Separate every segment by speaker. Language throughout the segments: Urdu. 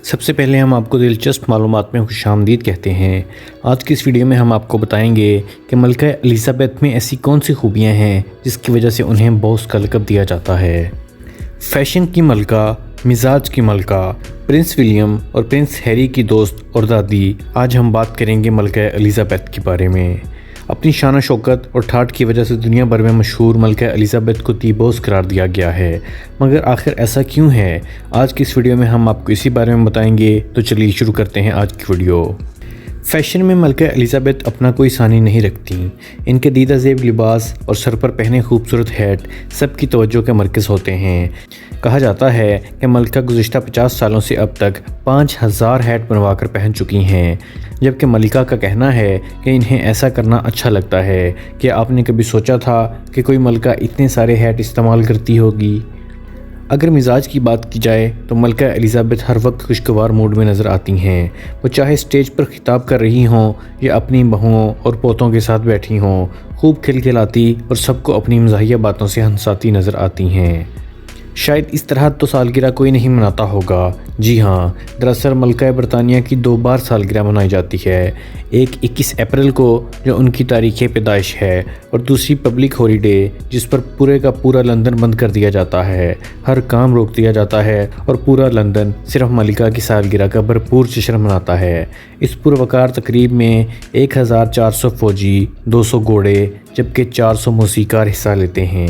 Speaker 1: سب سے پہلے ہم آپ کو دلچسپ معلومات میں خوش آمدید کہتے ہیں۔ آج کی اس ویڈیو میں ہم آپ کو بتائیں گے کہ ملکہ الزبیتھ میں ایسی کون سی خوبیاں ہیں جس کی وجہ سے انہیں باس کا لقب دیا جاتا ہے۔ فیشن کی ملکہ، مزاج کی ملکہ، پرنس ولیم اور پرنس ہیری کی دوست اور دادی، آج ہم بات کریں گے ملکہ الزبیتھ کے بارے میں۔ اپنی شان و شوکت اور ٹھاٹھ کی وجہ سے دنیا بھر میں مشہور ملکہ الزبیتھ کو دی باس قرار دیا گیا ہے، مگر آخر ایسا کیوں ہے؟ آج کی اس ویڈیو میں ہم آپ کو اسی بارے میں بتائیں گے، تو چلیے شروع کرتے ہیں آج کی ویڈیو۔ فیشن میں ملکہ الزبیتھ اپنا کوئی ثانی نہیں رکھتی۔ ان کے دیدہ زیب لباس اور سر پر پہنے خوبصورت ہیٹ سب کی توجہ کا مرکز ہوتے ہیں۔ کہا جاتا ہے کہ ملکہ گزشتہ 50 سالوں سے اب تک 5000 ہیٹ بنوا کر پہن چکی ہیں، جبکہ ملکہ کا کہنا ہے کہ انہیں ایسا کرنا اچھا لگتا ہے۔ کیا آپ نے کبھی سوچا تھا کہ کوئی ملکہ اتنے سارے ہیٹ استعمال کرتی ہوگی؟ اگر مزاج کی بات کی جائے تو ملکہ الزبیتھ ہر وقت خوشگوار موڈ میں نظر آتی ہیں۔ وہ چاہے اسٹیج پر خطاب کر رہی ہوں یا اپنی بہوؤں اور پوتوں کے ساتھ بیٹھی ہوں، خوب کھلکھلاتی اور سب کو اپنی مزاحیہ باتوں سے ہنساتی نظر آتی ہیں۔ شاید اس طرح تو سالگرہ کوئی نہیں مناتا ہوگا۔ جی ہاں، دراصل ملکہ برطانیہ کی 2 بار سالگرہ منائی جاتی ہے، ایک 21 اپریل کو جو ان کی تاریخ پیدائش ہے، اور دوسری پبلک ہالیڈے جس پر پورے کا پورا لندن بند کر دیا جاتا ہے، ہر کام روک دیا جاتا ہے اور پورا لندن صرف ملکہ کی سالگرہ کا بھرپور جشن مناتا ہے۔ اس پروقار تقریب میں 1400 فوجی، 200 گھوڑے جبکہ 400 موسیقار حصہ لیتے ہیں۔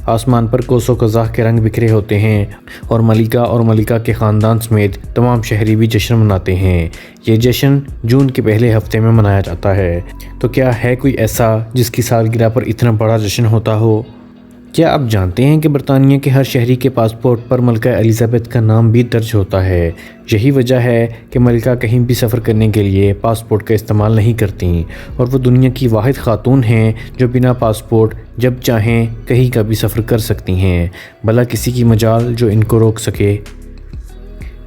Speaker 1: آسمان پر کوسوں قزاق کے رنگ بکھرے ہوتے ہیں اور ملکہ کے خاندان سمیت تمام شہری بھی جشن مناتے ہیں۔ یہ جشن جون کے پہلے ہفتے میں منایا جاتا ہے۔ تو کیا ہے کوئی ایسا جس کی سالگرہ پر اتنا بڑا جشن ہوتا ہو؟ کیا آپ جانتے ہیں کہ برطانیہ کے ہر شہری کے پاسپورٹ پر ملکہ الزبیتھ کا نام بھی درج ہوتا ہے؟ یہی وجہ ہے کہ ملکہ کہیں بھی سفر کرنے کے لیے پاسپورٹ کا استعمال نہیں کرتیں، اور وہ دنیا کی واحد خاتون ہیں جو بنا پاسپورٹ جب چاہیں کہیں کا بھی سفر کر سکتی ہیں، بھلا کسی کی مجال جو ان کو روک سکے۔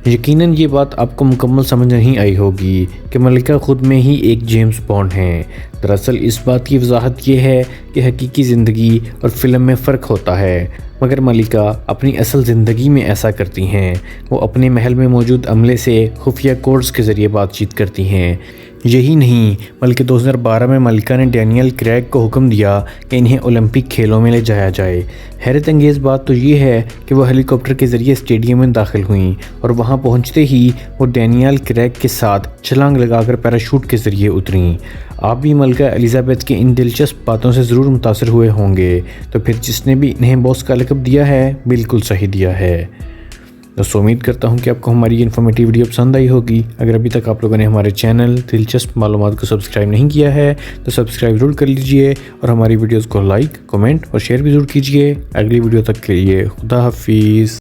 Speaker 1: یقیناً یہ بات آپ کو مکمل سمجھ نہیں آئی ہوگی کہ ملکہ خود میں ہی ایک جیمز بانڈ ہیں۔ دراصل اس بات کی وضاحت یہ ہے کہ حقیقی زندگی اور فلم میں فرق ہوتا ہے، مگر ملکہ اپنی اصل زندگی میں ایسا کرتی ہیں۔ وہ اپنے محل میں موجود عملے سے خفیہ کوڈز کے ذریعے بات چیت کرتی ہیں۔ یہی نہیں بلکہ 2012 میں ملکہ نے ڈینیل کریگ کو حکم دیا کہ انہیں اولمپک کھیلوں میں لے جایا جائے۔ حیرت انگیز بات تو یہ ہے کہ وہ ہیلی کاپٹر کے ذریعے اسٹیڈیم میں داخل ہوئیں اور وہاں پہنچتے ہی وہ ڈینیل کریگ کے ساتھ چھلانگ لگا کر پیراشوٹ کے ذریعے اتریں۔ آپ بھی ملکہ الزبیتھ کی ان دلچسپ باتوں سے ضرور متاثر ہوئے ہوں گے، تو پھر جس نے بھی انہیں باس کا لقب دیا ہے بالکل صحیح دیا ہے۔ تو امید کرتا ہوں کہ آپ کو ہماری یہ انفارمیٹیو ویڈیو پسند آئی ہوگی۔ اگر ابھی تک آپ لوگوں نے ہمارے چینل دلچسپ معلومات کو سبسکرائب نہیں کیا ہے تو سبسکرائب ضرور کر لیجئے، اور ہماری ویڈیوز کو لائک، کمنٹ اور شیئر بھی ضرور کیجئے۔ اگلی ویڈیو تک کے لیے خدا حافظ۔